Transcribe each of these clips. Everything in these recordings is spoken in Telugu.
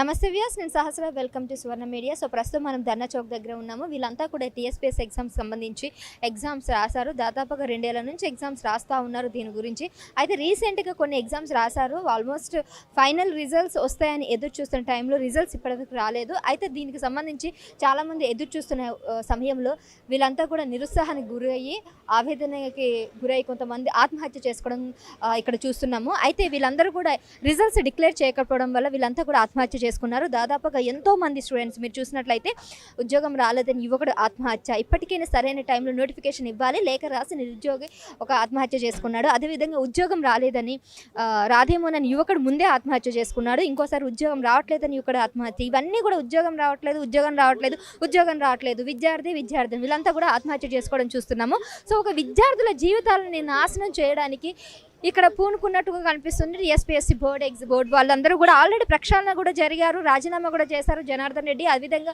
నమస్తే వ్యూయర్స్, నేను Sahasra. Welcome to Suvarna media. So ప్రస్తుతం మనం ధర్నా చౌక్ దగ్గర ఉన్నాము. వీళ్ళంతా కూడా టీఎస్పీఎస్ ఎగ్జామ్స్ సంబంధించి ఎగ్జామ్స్ రాశారు. దాదాపుగా 2 ఏళ్ల నుంచి ఎగ్జామ్స్ రాస్తూ ఉన్నారు దీని గురించి. అయితే రీసెంట్గా కొన్ని ఎగ్జామ్స్ రాశారు. ఆల్మోస్ట్ ఫైనల్ రిజల్ట్స్ వస్తాయని ఎదురు చూస్తున్న టైంలో రిజల్ట్స్ ఇప్పటివరకు రాలేదు. అయితే దీనికి సంబంధించి చాలామంది ఎదురు చూస్తున్న సమయంలో వీళ్ళంతా కూడా నిరుత్సాహానికి గురయ్యి, ఆవేదనకి గురై కొంతమంది ఆత్మహత్య చేసుకోవడం ఇక్కడ చూస్తున్నాము. అయితే వీళ్ళందరూ కూడా రిజల్ట్స్ డిక్లేర్ చేయకపోవడం వల్ల వీళ్ళంతా కూడా ఆత్మహత్య చేసుకున్నారు. దాదాపుగా ఎంతో మంది స్టూడెంట్స్ మీరు చూసినట్లయితే ఉద్యోగం రాలేదని యువకుడు ఆత్మహత్య, ఇప్పటికైనా సరైన టైంలో నోటిఫికేషన్ ఇవ్వాలి, లేఖ రాసి నిరుద్యోగి ఒక ఆత్మహత్య చేసుకున్నాడు. అదేవిధంగా ఉద్యోగం రాలేదని రాదేమోనని యువకుడు ముందే ఆత్మహత్య చేసుకున్నాడు. ఇంకోసారి ఉద్యోగం రావట్లేదని యువకుడు ఆత్మహత్య. ఇవన్నీ కూడా ఉద్యోగం రావట్లేదు విద్యార్థి వీళ్ళంతా కూడా ఆత్మహత్య చేసుకోవడం చూస్తున్నాము. సో ఒక విద్యార్థుల జీవితాలను నాశనం చేయడానికి ఇక్కడ పూనుకున్నట్టుగా కనిపిస్తుంది టీఎస్పీఎస్సీ బోర్డు వాళ్ళందరూ కూడా. ఆల్రెడీ ప్రక్షాళన కూడా జరిగారు, రాజీనామా కూడా చేశారు జనార్దన్ రెడ్డి. అదేవిధంగా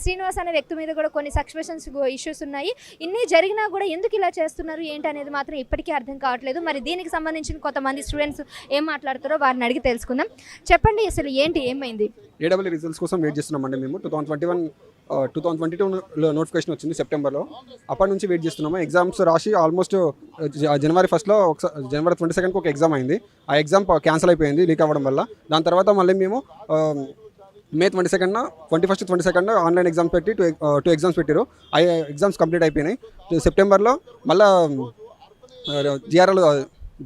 శ్రీనివాస్ అనే వ్యక్తి మీద కూడా కొన్ని సస్పెషన్స్ ఇష్యూస్ ఉన్నాయి. ఇన్ని జరిగినా కూడా ఎందుకు ఇలా చేస్తున్నారు ఏంటి అనేది మాత్రం ఇప్పటికీ అర్థం కావట్లేదు. మరి దీనికి సంబంధించిన కొంతమంది స్టూడెంట్స్ ఏం మాట్లాడుతారో వారిని అడిగి తెలుసుకుందాం. చెప్పండి, అసలు ఏమైంది? ఏడబ్ల్యూ రిజల్ట్స్ కోసం వెయిట్ చేస్తున్నామండి. మేము 2022 నోటిఫికేషన్ వచ్చింది సెప్టెంబర్లో. అప్పటి నుంచి వెయిట్ చేస్తున్నాము. ఎగ్జామ్స్ రాసి ఆల్మోస్ట్ జనవరి 1 జనవరి 22 ఒక ఎగ్జామ్ అయింది. ఆ ఎగ్జామ్ క్యాన్సిల్ అయిపోయింది లీక్ అవ్వడం వల్ల. దాని తర్వాత మళ్ళీ మేము మే 21 ఆన్లైన్ ఎగ్జామ్స్ పెట్టి టూ ఎగ్జామ్స్ పెట్టారు. ఆ ఎగ్జామ్స్ కంప్లీట్ అయిపోయినాయి. సెప్టెంబర్లో మళ్ళీ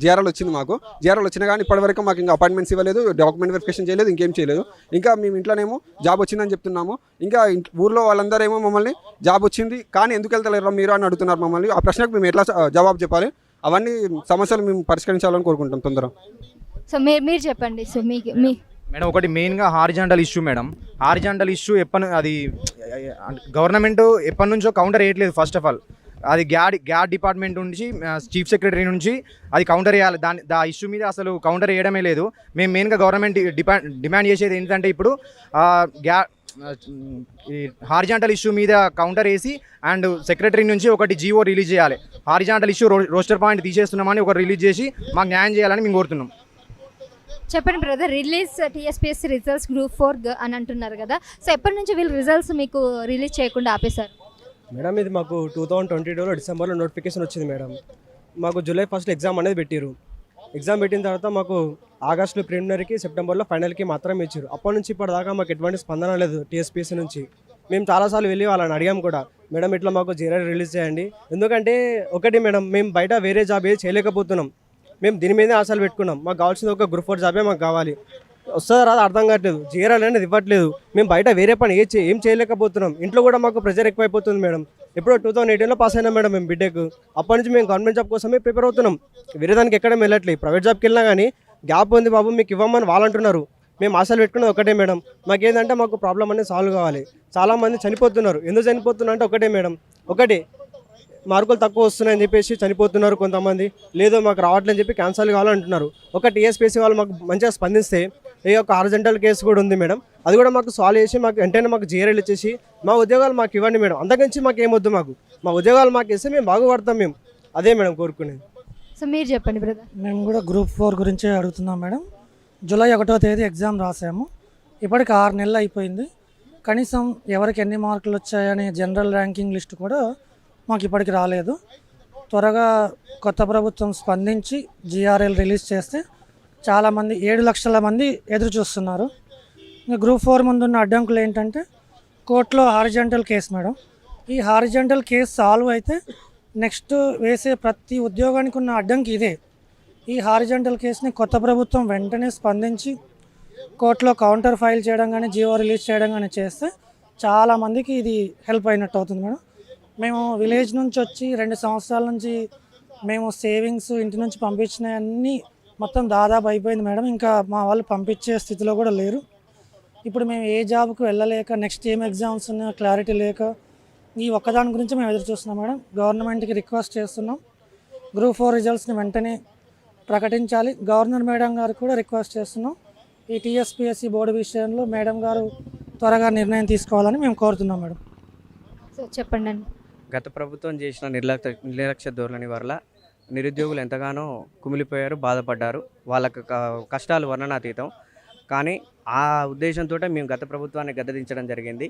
జిఆర్ఎల్ వచ్చింది. మాకు జిఆర్ఎల్ వచ్చినా కానీ ఇప్పటివరకు మాకు ఇంకా అపాయింట్మెంట్స్ ఇవ్వలేదు, డాక్యుమెంట్ వెరిఫికేషన్ చేయలేదు, ఇంకేం చేయలేదు. ఇంకా మేము ఇంట్లోనేమో జాబ్ వచ్చిందని చెప్తున్నాము. ఇంకా ఊర్లో వాళ్ళందరూ ఏమో మమ్మల్ని జాబ్ వచ్చింది కానీ ఎందుకు వెళ్తలేరు మీరు అని అడుగుతున్నారు మమ్మల్ని. ఆ ప్రశ్నకు మేము ఎట్లా జవాబు చెప్పాలి? అవన్నీ సమస్యలు మేము పరిష్కరించాలని కోరుకుంటాం తొందరగా. సో మీరు చెప్పండి. సో మేడం, ఒకటి మెయిన్గా horizontal issue madam. Horizontal issue అది గవర్నమెంట్ ఎప్పటి నుంచో కౌంటర్ వేయట్లేదు. ఫస్ట్ ఆఫ్ ఆల్ అది గ్యాడ్ డిపార్ట్మెంట్ నుంచి చీఫ్ సెక్రటరీ నుంచి అది కౌంటర్ వేయాలి. ఆ ఇష్యూ మీద అసలు కౌంటర్ వేయడమే లేదు. మేము మెయిన్గా గవర్నమెంట్ డిమాండ్ చేసేది ఏంటంటే ఇప్పుడు హారిజాంటల్ ఇష్యూ మీద కౌంటర్ వేసి అండ్ సెక్రటరీ నుంచి ఒకటి జీవో రిలీజ్ చేయాలి. హారిజాంటల్ ఇష్యూ రోస్టర్ పాయింట్ తీసేస్తున్నామని ఒకటి రిలీజ్ చేసి మాకు న్యాయం చేయాలని మేము కోరుతున్నాం. చెప్పండి brother, release TSPSC results group 4 అని అంటున్నారు కదా. సో ఎప్పటి నుంచి వీళ్ళు రిజల్ట్స్ మీకు రిలీజ్ చేయకుండా ఆపేశారు? మేడం, ఇది మాకు 2022లో డిసెంబర్లో నోటిఫికేషన్ వచ్చింది మేడం. మాకు జూలై 1 ఎగ్జామ్ అనేది పెట్టారు. ఎగ్జామ్ పెట్టిన తర్వాత మాకు ఆగస్టులో ప్రిలిమినరీకి, సెప్టెంబర్లో ఫైనల్కి మాత్రమే ఇచ్చారు. అప్పటి నుంచి ఇప్పటిదాకా మాకు ఎటువంటి స్పందన లేదు టీఎస్పీఎస్సీ నుంచి. మేము చాలాసార్లు వెళ్ళి వాళ్ళని అడిగాం కూడా, మేడం ఇట్లా మాకు జిఆర్ఎల్ రిలీజ్ చేయండి. ఎందుకంటే ఒకటి మేడం, మేము బయట వేరే జాబ్ ఏది చేయలేకపోతున్నాం. మేము దీని మీదే ఆశలు పెట్టుకున్నాం. మాకు కావాల్సింది ఒక గ్రూప్ 4 జాబే మాకు కావాలి. వస్తుందా రాదు అర్థం కావట్లేదు. జిఆర్ఎల్ అనేది ఇవ్వట్లేదు. మేము బయట వేరే పని ఏం చేయలేకపోతున్నాం. ఇంట్లో కూడా మాకు ప్రెషర్ ఎక్కువైపోతుంది మేడం. ఎప్పుడో 2018లో పాస్ అయినా మేడం మేము బీటెక్. అప్పటి నుంచి మేము గవర్నమెంట్ జాబ్ కోసమే ప్రిపేర్ అవుతున్నాం. వేరే దానికి ఎక్కడ వెళ్ళట్లేదు. ప్రైవేట్ జాబ్కి వెళ్ళినా కానీ గ్యాప్ ఉంది బాబు మీకు ఇవ్వమని వాళ్ళు అంటున్నారు. మేము ఆశలు పెట్టుకున్నది ఒకటే మేడం, మాకేంటంటే మాకు ప్రాబ్లం అనేది సాల్వ్ కావాలి. చాలామంది చనిపోతున్నారు. ఎందుకు చనిపోతున్నారు అంటే ఒకటే మేడం, ఒకటి మార్కులు తక్కువ వస్తున్నాయని చెప్పేసి చనిపోతున్నారు కొంతమంది. లేదో మాకు రావట్లేని చెప్పి క్యాన్సల్ కావాలంటున్నారు. ఒక టీఎస్పీఎస్సీ వాళ్ళు మాకు మంచిగా స్పందిస్తే, ఈ యొక్క హారిజాంటల్ కేసు కూడా ఉంది మేడం, అది కూడా మాకు సాల్వ్ చేసి మాకు వెంటనే మాకు జిఆర్ఎల్ ఇచ్చేసి మా ఉద్యోగాలు మాకు ఇవ్వండి మేడం. అంతకుమించి మాకు ఏమొద్దు. మా ఉద్యోగాలు మాకు ఇస్తే మేము బాగుపడతాం. మేము అదే మేడం కోరుకునేది. సో మీరు చెప్పండి బ్రదర్. మేము కూడా గ్రూప్ 4 గురించే అడుగుతున్నాం మేడం. జూలై 1వ తేదీ ఎగ్జామ్ రాసాము. ఇప్పటికి 6 నెలలు అయిపోయింది. కనీసం ఎవరికి ఎన్ని మార్కులు వచ్చాయని జనరల్ ర్యాంకింగ్ లిస్ట్ కూడా మాకు ఇప్పటికి రాలేదు. త్వరగా కొత్త ప్రభుత్వం స్పందించి జిఆర్ఎల్ రిలీజ్ చేస్తే చాలామంది 7 లక్షల మంది ఎదురు చూస్తున్నారు. ఇంకా గ్రూప్ 4 ముందున్న అడ్డంకులు ఏంటంటే కోర్టులో హారిజాంటల్ కేసు మేడం. ఈ హారిజాంటల్ కేసు సాల్వ్ అయితే నెక్స్ట్ వేసే ప్రతి ఉద్యోగానికి ఉన్న అడ్డంకి ఇదే. ఈ హారిజాంటల్ కేసుని కొత్త ప్రభుత్వం వెంటనే స్పందించి కోర్టులో కౌంటర్ ఫైల్ చేయడం కానీ జీవో రిలీజ్ చేయడం కానీ చేస్తే చాలామందికి ఇది హెల్ప్ అయినట్టు అవుతుంది మేడం. మేము విలేజ్ నుంచి వచ్చి 2 సంవత్సరాల నుంచి మేము సేవింగ్స్ ఇంటి నుంచి పంపించినవన్నీ మొత్తం దాదాపు అయిపోయింది మేడం. ఇంకా మా వాళ్ళు పంపించే స్థితిలో కూడా లేరు. ఇప్పుడు మేము ఏ జాబ్కి వెళ్ళలేక, నెక్స్ట్ ఏం ఎగ్జామ్స్ ఉన్నా క్లారిటీ లేక ఈ ఒక్కదాని గురించి మేము ఎదురు చూస్తున్నాం మేడం. గవర్నమెంట్కి రిక్వెస్ట్ చేస్తున్నాం, గ్రూప్ 4 రిజల్ట్స్ని వెంటనే ప్రకటించాలి. గవర్నర్ మేడం గారు కూడా రిక్వెస్ట్ చేస్తున్నాం, ఈ టీఎస్పీఎస్సీ బోర్డు విషయంలో మేడం గారు త్వరగా నిర్ణయం తీసుకోవాలని మేము కోరుతున్నాం మేడం. సో చెప్పండి. గత ప్రభుత్వం చేసిన నిర్లక్ష్య ధోరణి వల్ల నిరుద్యోగులు ఎంతగానో కుమిలిపోయారు, బాధపడ్డారు. వాళ్ళకు కష్టాలు వర్ణనాతీతం. కానీ ఆ ఉద్దేశంతో మేము గత ప్రభుత్వాన్ని గద్దదించడం జరిగింది.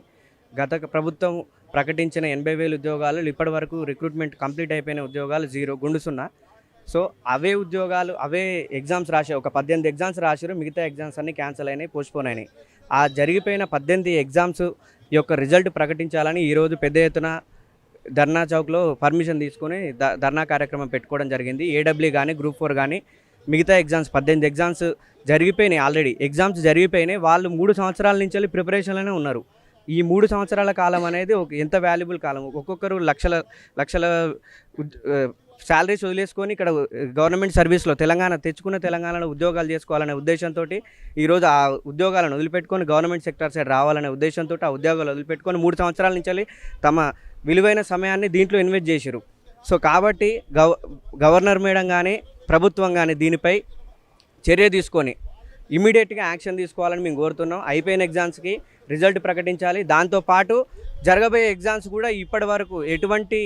గత ప్రభుత్వం ప్రకటించిన 80,000 ఉద్యోగాలు ఇప్పటి వరకు రిక్రూట్మెంట్ కంప్లీట్ అయిపోయిన ఉద్యోగాలు 0 గుండు 0. సో అవే ఉద్యోగాలు అవే ఎగ్జామ్స్ రాసే ఒక 18 ఎగ్జామ్స్ రాశారు. మిగతా ఎగ్జామ్స్ అన్నీ క్యాన్సిల్ అయినాయి, పోస్ట్పోన్ అయినాయి. ఆ జరిగిపోయిన 18 ఎగ్జామ్స్ యొక్క రిజల్ట్ ప్రకటించాలని ఈరోజు పెద్ద ఎత్తున ధర్నా చౌక్లో పర్మిషన్ తీసుకొని ధర్నా కార్యక్రమం పెట్టుకోవడం జరిగింది. ఏడబ్ల్యూ కానీ గ్రూప్ 4 కానీ మిగతా ఎగ్జామ్స్ 18 ఎగ్జామ్స్ జరిగిపోయినాయి. ఆల్రెడీ ఎగ్జామ్స్ జరిగిపోయినాయి. వాళ్ళు 3 సంవత్సరాల నుంచి వెళ్ళి ప్రిపరేషన్లోనే ఉన్నారు. ఈ 3 సంవత్సరాల కాలం అనేది ఎంత వాల్యుబుల్ కాలం. ఒక్కొక్కరు లక్షల శాలరీస్ వదిలేసుకొని ఇక్కడ గవర్నమెంట్ సర్వీస్లో తెచ్చుకున్న తెలంగాణలో ఉద్యోగాలు చేసుకోవాలనే ఉద్దేశంతో ఈరోజు ఆ ఉద్యోగాలను వదిలిపెట్టుకొని గవర్నమెంట్ సెక్టర్ సైడ్ రావాలనే ఉద్దేశంతో ఆ ఉద్యోగాలు వదిలిపెట్టుకొని 3 సంవత్సరాల నుంచి తమ విలువైన సమయాన్ని దీంట్లో ఇన్వెస్ట్ చేశారు. సో కాబట్టి గవర్నర్ మేడం కానీ ప్రభుత్వం కానీ దీనిపై చర్య తీసుకొని ఇమీడియట్గా యాక్షన్ తీసుకోవాలని మేము కోరుతున్నాం. అయిపోయిన ఎగ్జామ్స్కి రిజల్ట్ ప్రకటించాలి. దాంతోపాటు జరగబోయే ఎగ్జామ్స్ కూడా ఇప్పటి వరకు ఎటువంటి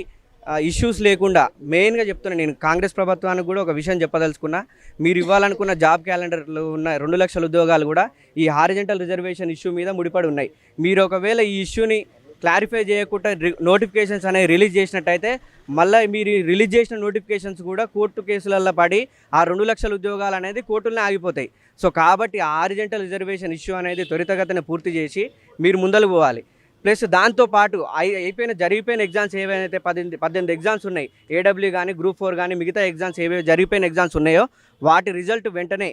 ఇష్యూస్ లేకుండా మెయిన్గా చెప్తున్నా. నేను కాంగ్రెస్ ప్రభుత్వానికి కూడా ఒక విషయం చెప్పదలుచుకున్నా. మీరు ఇవ్వాలనుకున్న జాబ్ క్యాలెండర్లో ఉన్న 2 లక్షల ఉద్యోగాలు కూడా ఈ హారిజంటల్ రిజర్వేషన్ ఇష్యూ మీద ముడిపడి ఉన్నాయి. మీరు ఒకవేళ ఈ ఇష్యూని క్లారిఫై చేయకుండా నోటిఫికేషన్స్ అనేవి రిలీజ్ చేసినట్టయితే మళ్ళీ మీరు రిలీజ్ చేసిన నోటిఫికేషన్స్ కూడా కోర్టు కేసులలో పడి ఆ 2 లక్షల ఉద్యోగాలు అనేది కోర్టులనే ఆగిపోతాయి. సో కాబట్టి ఆ హారిజంటల్ రిజర్వేషన్ ఇష్యూ అనేది త్వరితగతిన పూర్తి చేసి మీరు ముందలు పోవాలి. ప్లస్ దాంతోపాటు జరిగిపోయిన ఎగ్జామ్స్ ఏవైతే 18 ఎగ్జామ్స్ ఉన్నాయి, ఏడబ్ల్యూ కానీ గ్రూప్ 4 కానీ మిగతా ఎగ్జామ్స్ ఏవైతే జరిగిపోయిన ఎగ్జామ్స్ ఉన్నాయో వాటి రిజల్ట్ వెంటనే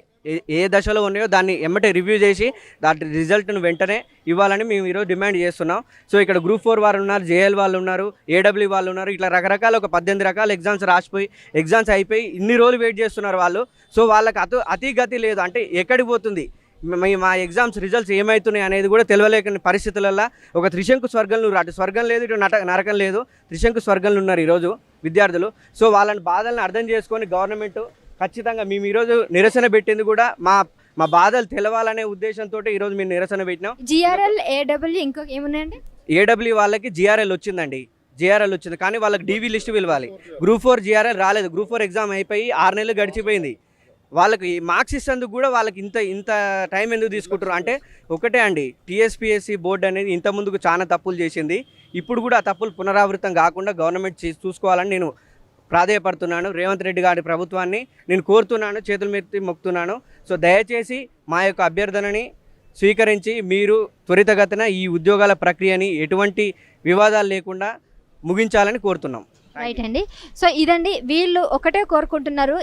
ఏ దశలో ఉన్నాయో దాన్ని ఎమ్మటే రివ్యూ చేసి దాని రిజల్ట్ను వెంటనే ఇవ్వాలని మేము ఈరోజు డిమాండ్ చేస్తున్నాం. సో ఇక్కడ గ్రూప్ 4 వారు ఉన్నారు, జేఎల్ వాళ్ళు ఉన్నారు, ఏడబ్ల్యూ వాళ్ళు ఉన్నారు. ఇట్లా రకరకాల ఒక 18 రకాల ఎగ్జామ్స్ రాసిపోయి ఎగ్జామ్స్ అయిపోయి ఇన్ని రోజులు వెయిట్ చేస్తున్నారు వాళ్ళు. సో వాళ్ళకి అతి గతి లేదు. అంటే ఎక్కడికి పోతుంది మా ఎగ్జామ్స్ రిజల్ట్స్ ఏమవుతున్నాయి అనేది కూడా తెలియలేని పరిస్థితులలో ఒక త్రిశంకు స్వర్గంలో అటు స్వర్గం లేదు, ఇటు నరకం లేదు, త్రిశంకు స్వర్గంలో ఉన్నారు ఈరోజు విద్యార్థులు. సో వాళ్ళని బాధలను అర్థం చేసుకొని గవర్నమెంట్ ఖచ్చితంగా మేము ఈరోజు నిరసన పెట్టింది కూడా మా బాధలు తెలవాలనే ఉద్దేశంతో ఈరోజు మేము నిరసన పెట్టినాం. జిఆర్ఎల్ ఏడబ్ల్యూ ఇంకొక ఏమున్నాయండి? ఏడబ్ల్యూ వాళ్ళకి జిఆర్ఎల్ వచ్చిందండి, జిఆర్ఎల్ వచ్చింది. కానీ వాళ్ళకి డీవీ లిస్ట్ పిలవాలి. గ్రూప్ 4 జిఆర్ఎల్ రాలేదు. గ్రూప్ 4 ఎగ్జామ్ అయిపోయి 6 నెలలు గడిచిపోయింది. వాళ్ళకి మార్క్స్ ఇస్తేందుకు కూడా వాళ్ళకి ఇంత టైం ఎందుకు తీసుకుంటారు అంటే ఒకటే అండి, టీఎస్పీఎస్సీ బోర్డు అనేది ఇంత ముందుకు చాలా తప్పులు చేసింది. ఇప్పుడు కూడా ఆ తప్పులు పునరావృతం కాకుండా గవర్నమెంట్ చూసుకోవాలని నేను ప్రాధేయపడుతున్నాను. రేవంత్ రెడ్డి గారి ప్రభుత్వాన్ని నేను కోరుతున్నాను, చేతుల మీద మొక్కుతున్నాను. సో దయచేసి మా యొక్క అభ్యర్థనని స్వీకరించి మీరు త్వరితగతిన ఈ ఉద్యోగాల ప్రక్రియని ఎటువంటి వివాదాలు లేకుండా ముగించాలని కోరుతున్నాం. రైట్ అండి. సో ఇదండి, వీళ్ళు ఒకటే కోరుకుంటున్నారు,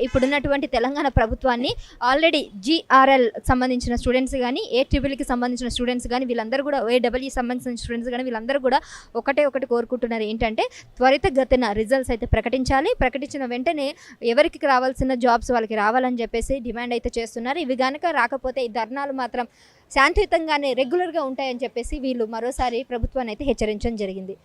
ఇప్పుడున్నటువంటి తెలంగాణ ప్రభుత్వాన్ని. ఆల్రెడీ జిఆర్ఎల్ సంబంధించిన స్టూడెంట్స్ కానీ, ఏట్రిపుల్కి సంబంధించిన స్టూడెంట్స్ కానీ, వీళ్ళందరూ కూడా ఏడబ్ల్యూ సంబంధించిన స్టూడెంట్స్ కానీ వీళ్ళందరూ కూడా ఒకటి కోరుకుంటున్నారు. ఏంటంటే త్వరితగతిన రిజల్ట్స్ అయితే ప్రకటించాలి. ప్రకటించిన వెంటనే ఎవరికి రావాల్సిన జాబ్స్ వాళ్ళకి రావాలని చెప్పేసి డిమాండ్ అయితే చేస్తున్నారు. ఇవి కనుక రాకపోతే ఈ ధర్నాలు మాత్రం శాంతియుతంగానే రెగ్యులర్గా ఉంటాయని చెప్పేసి వీళ్ళు మరోసారి ప్రభుత్వాన్ని అయితే హెచ్చరించడం జరిగింది.